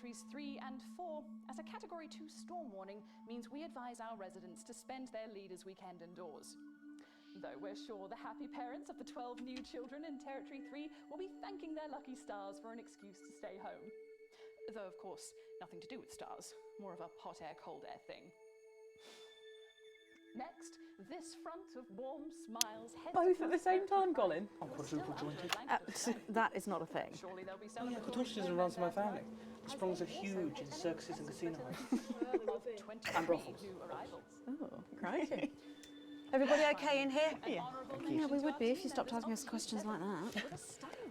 Territories 3 and 4, as a Category 2 storm warning means we advise our residents to spend their leaders' weekend indoors. Though we're sure the happy parents of the 12 new children in Territory 3 will be thanking their lucky stars for an excuse to stay home. Though, of course, nothing to do with stars, more of a hot air, cold air thing. Next, this front of warm smiles. Both at the same time, Colin? I'm quadruple jointed. That is not a thing. Surely there'll be Oh yeah, contortionism runs in my family. The sprungs are huge in circuses and casinos. And brothels. Oh, crikey. Everybody okay in here? Yeah. Yeah, we would be if you stopped asking us questions like that.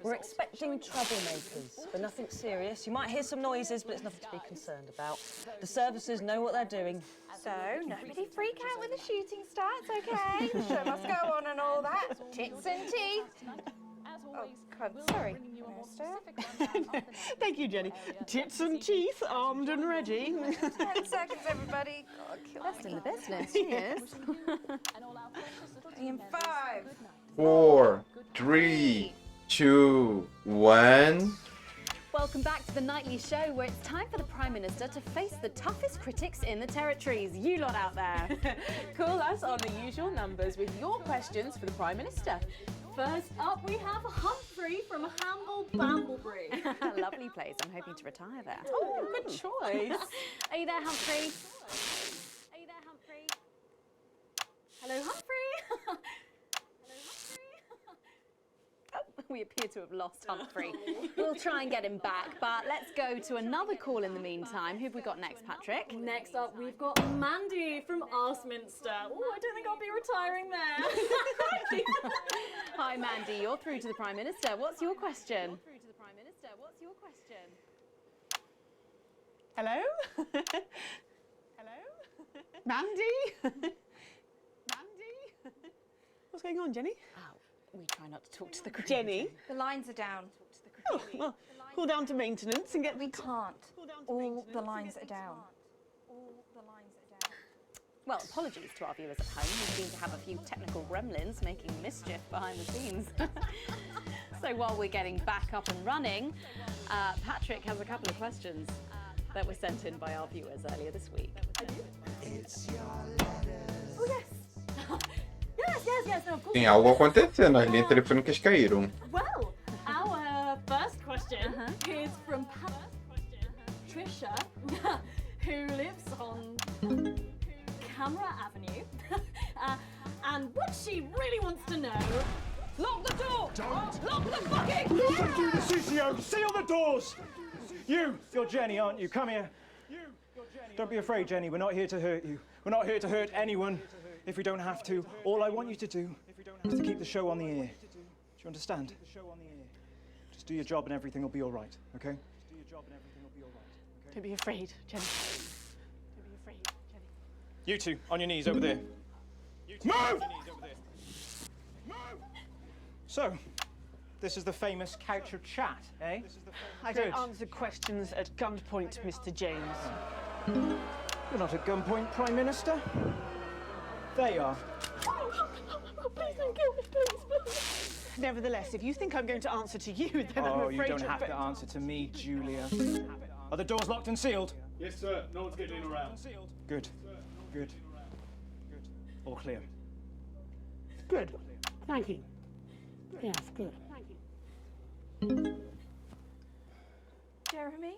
We're expecting troublemakers, but nothing serious. You might hear some noises, but it's nothing to be concerned about. The services know what they're doing. So, nobody freak out when the shooting starts, okay? The show must go on and all that. Tits and teeth. Oh, God, sorry, Minister. Thank you, Jenny. Tits and teeth, armed and ready. 10 seconds, everybody. God, kill Best in me. the business, she is. In 5, 4, 3, 2, 1. Welcome back to the nightly show where it's time for the Prime Minister to face the toughest critics in the territories. You lot out there. Call us on the usual numbers with your questions for the Prime Minister. First up, we have Humphrey from Hamble Bamblebury. Lovely place. I'm hoping to retire there. Oh, good choice. Are you there, Humphrey? Are you there, Humphrey? Hello, Humphrey. Hello, Humphrey. Oh, we appear to have lost Humphrey. We'll try and get him back, but let's go to another call in the meantime. Who've we got next, Patrick? Next up, we've got Mandy from Arsminster. Oh, I don't think I'll be retiring there. Hi, Mandy. You're through to the Prime Minister. What's your question? Hello? Hello? Mandy? Mandy? What's going on, Jenny? Oh, we try not to talk to the crew. Jenny? the lines are down. Oh, well, call down to maintenance and get... We can't. All the lines are down. Well, apologies to our viewers at home. We seem to have a few technical gremlins making mischief behind the scenes. So while we're getting back up and running, Patrick has a couple of questions that were sent in by our viewers earlier this week. Oh, yes. Yes, no, of course. Tem algo acontecendo, as linhas telefônicas caíram. Well, our first question is from Trisha, who lives on Camera Avenue. And what she really wants to know, lock the door! Lock the fucking door! Don't do the CCO! Seal the doors! You're Jenny, aren't you? Come here. Don't be afraid, Jenny. We're not here to hurt you. We're not here to hurt anyone if we don't have to. All I want you to do is to keep the show on the air. Do you understand? Just do your job and everything will be all right, okay? Don't be afraid, Jenny. Don't be afraid, Jenny. You two, on your knees over there. Move! So, this is the famous couch of chat, eh? I don't answer questions at gunpoint, Mr. James. You're not at gunpoint, Prime Minister. They are. Please don't kill me, please. Nevertheless, if you think I'm going to answer to you, then I'm Oh, afraid you don't have to answer to me, Julia. Are the doors locked and sealed? Yes, sir. No one's getting around. Good. Good. All clear. Good. Thank you. Yes, good. Thank you. Jeremy?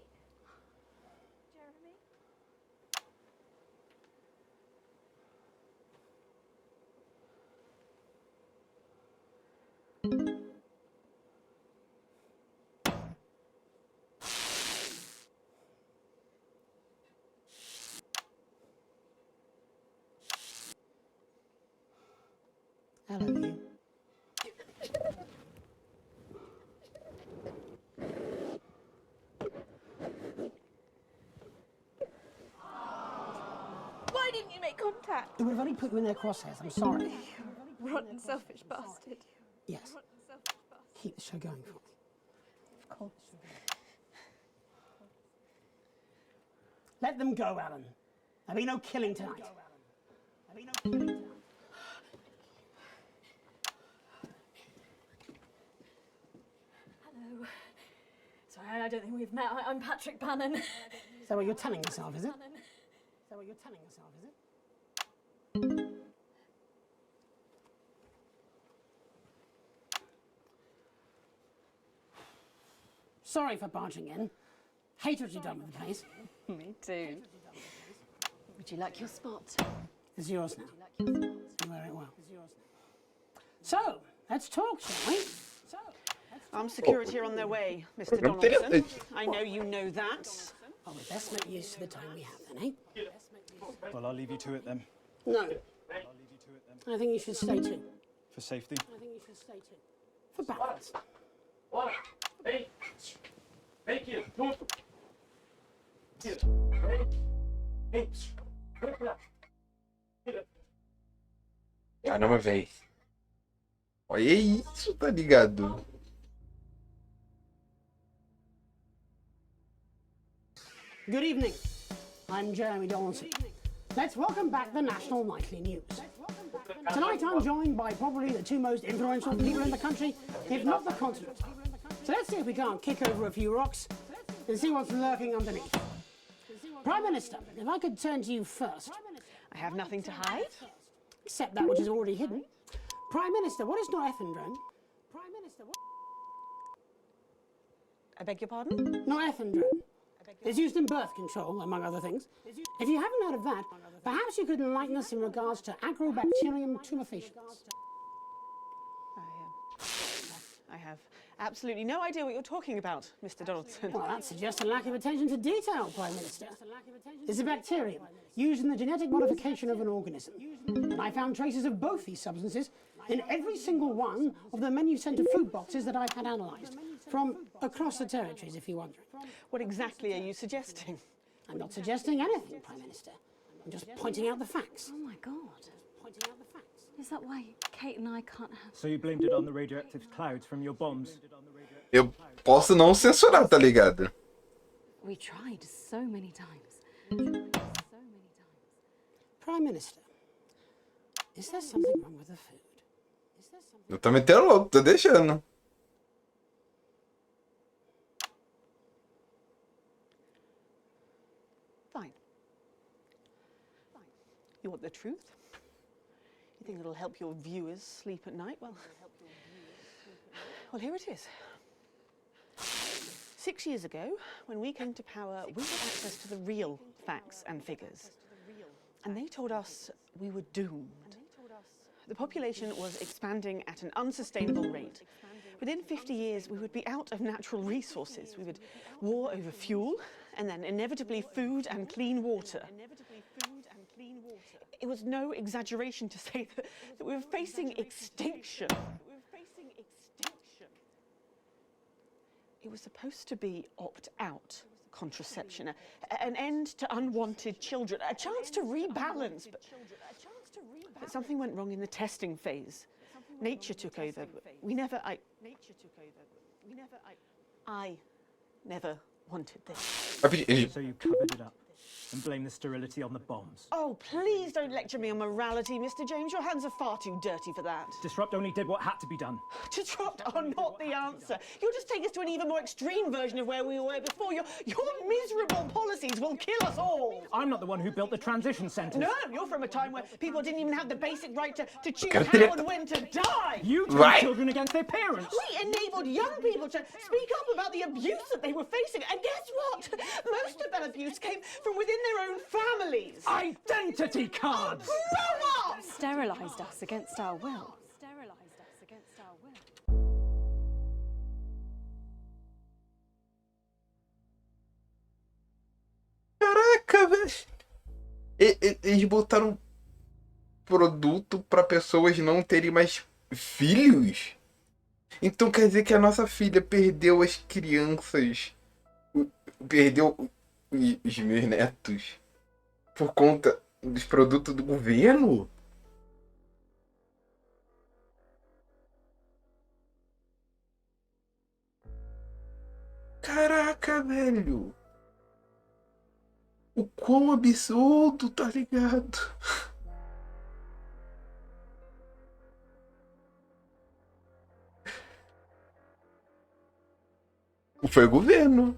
Hello, you. Why didn't you make contact? It would have only put you in their crosshairs. I'm sorry. Rotten, selfish bastard. Yes. Rotten, selfish bastard. Keep the show going for me. Of course. Let them go, Alan. There'll be no killing tonight. There'll be no killing tonight. Hello. Sorry, I don't think we've met. I'm Patrick Bannon. Is that what you're telling yourself, is it? Is that what you're telling yourself, is it? Sorry for barging in. Hate what you've done with the place. Me too. Would you like your spot? It's yours now. You wear it well. It's yours now. So, let's talk, shall we? Armed security are on their way, Mr. Donaldson. I know you know that. Well, we best make use of the time we have then, eh? Well, I'll leave you to it then. No. I'll leave you to it then. I think you should stay too. For safety. I think you should stay too. For balance. Caramba, véi. Olha isso, tá ligado? Good evening. I'm Jeremy Donaldson. Let's welcome back the National Nightly News. Tonight I'm joined by probably the two most influential people in the country, if not the continent. So let's see if we can't kick over a few rocks and see what's lurking underneath. Prime Minister, if I could turn to you first. I have nothing to hide. Except that which is already hidden. Prime Minister, what is not effing drone? Prime Minister, what? I beg your pardon? Not effing drone. It's used in birth control, among other things. If you haven't heard of that, perhaps you could enlighten us in regards to Agrobacterium tumefaciens. I have absolutely no idea what you're talking about, Mr. Donaldson. Well, that suggests a lack of attention to detail, Prime Minister. It's a bacterium used in the genetic modification of an organism. And I found traces of both these substances in every single one of the menu centre food boxes that I've had analysed, from across the territories, if you're wondering. What exactly are you suggesting? I'm not suggesting anything, Prime Minister. I'm just pointing out the facts. Oh my God. Pointing out the facts. Is that why Kate and I can't have... So you blamed it on the radioactive clouds from your bombs? Eu posso não censurar, tá ligado? We tried so many times. Prime Minister, is there something wrong with the food? Is there something... Eu tô metendo louco, tô deixando. Fine. You want the truth? You think it'll help your viewers sleep at night? Well, here it is. 6 years ago, when we came to power, we had access to the real facts and figures. And they told us we were doomed. The population was expanding at an unsustainable rate. Within 50 years, we would be out of natural resources. We would war over fuel, and then inevitably food and clean water. It was no exaggeration to say that we were facing extinction. It was supposed to be opt-out contraception, an end to unwanted children, a chance to rebalance. But something went wrong in the testing phase. Nature took over. I never wanted this. So you covered it up and blame the sterility on the bombs. Oh, please don't lecture me on morality, Mr. James. Your hands are far too dirty for that. Disrupt only did what had to be done. Disrupt are not the answer. You'll just take us to an even more extreme version of where we were before. Your miserable policies will kill us all. I'm not the one who built the transition centres. No, you're from a time where people didn't even have the basic right to choose how and when to die. You turned children against their parents. We enabled young people to speak up about the abuse that they were facing. And guess what? Most of that abuse came from within their own families. Identity cards! Grow up! Sterilised us against our will. Sterilised us against our will. Caraca, velho. Eles botaram produto pra pessoas não terem mais filhos? Então quer dizer que a nossa filha perdeu as crianças, perdeu os meus netos por conta dos produtos do governo? Caraca, velho. O quão absurdo, tá ligado? Foi o governo.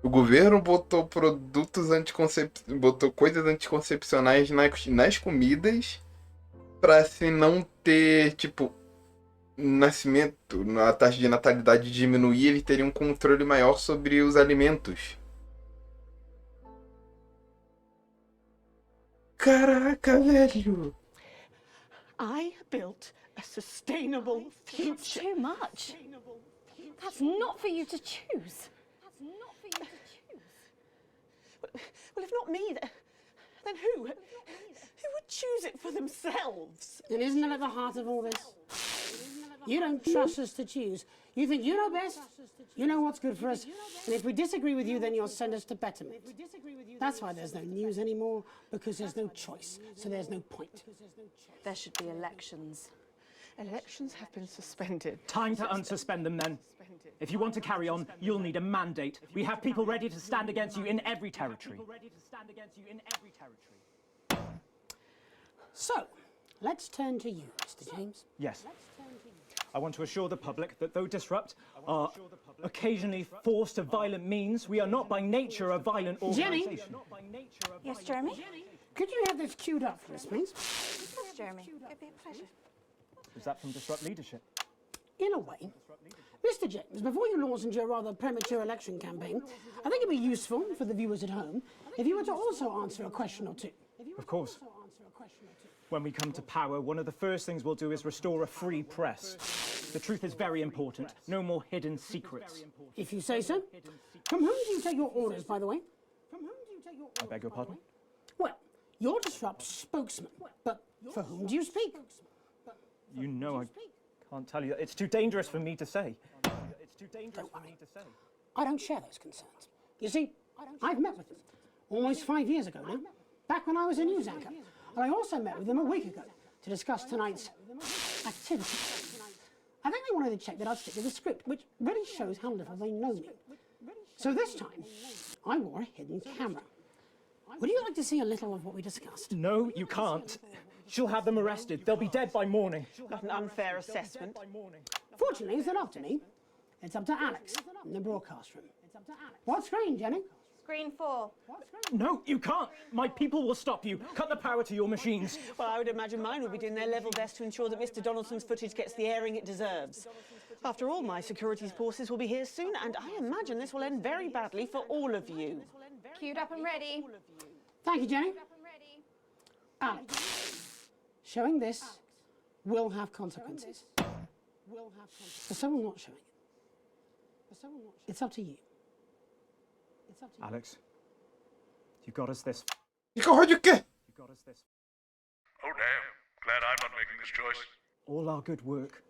O governo botou botou coisas anticoncepcionais nas comidas pra se não ter, tipo, nascimento, a taxa de natalidade diminuir, eles teriam um controle maior sobre os alimentos. Caraca, velho! I built a sustainable future. That's too much. That's not for you to choose. Well, if not me, then who? Who would choose it for themselves? And isn't it at the heart of all this? You don't trust us to choose. You think you know best, you know what's good for us, and if we disagree with you, then you'll send us to betterment. That's why there's no news anymore, because there's no choice, so there's no point. There should be elections. Elections have been suspended. Time to unsuspend them then. If you want to carry on, you'll need a mandate. We have people ready to stand against you in every territory. So, let's turn to you, Mr. James. Yes. I want to assure the public that though disrupt are occasionally forced to violent means, we are not by nature a violent organisation. Yes, Jeremy? Could you have this queued up for us, please? Yes, Jeremy. It'd be a pleasure. Is that from Disrupt Leadership? In a way. Mr. James, before you launch your rather premature election campaign, I think it'd be useful for the viewers at home if you were to also answer a question or two. Of course. When we come to power, one of the first things we'll do is restore a free press. The truth is very important. No more hidden secrets. If you say so. From whom do you take your orders, by the way? I beg your pardon? Well, you're Disrupt's spokesman, but for whom do you speak? You know I can't tell you. It's too dangerous for me to say. Don't worry. I don't share those concerns. You see, I've met with them almost 5 years ago now, back when I was a news anchor. And I also met with them a week ago to discuss tonight's activities. I think they wanted to check that I'd stick to the script, which really shows how little they know me. So this time, I wore a hidden camera. Would you like to see a little of what we discussed? No, you can't. She'll have them arrested. They'll be dead by morning. Not an unfair assessment. Fortunately, it's not up to me. It's up to Alex in the broadcast room. What screen, Jenny? Screen 4. No, you can't. My people will stop you. Cut the power to your machines. Well, I would imagine mine will be doing their level best to ensure that Mr. Donaldson's footage gets the airing it deserves. After all, my security forces will be here soon, and I imagine this will end very badly for all of you. Queued up and ready. Thank you, Jenny. Alex, showing this will have consequences. But so will not showing it. It's up to you. Alex, you got us this. You got o quê? You got us this. Oh, damn. Glad I'm not making this choice. All our good work,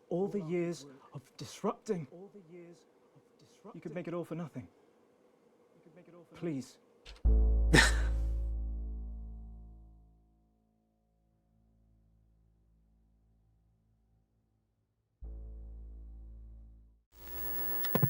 all the years of disrupting. You could make it all for nothing. Please.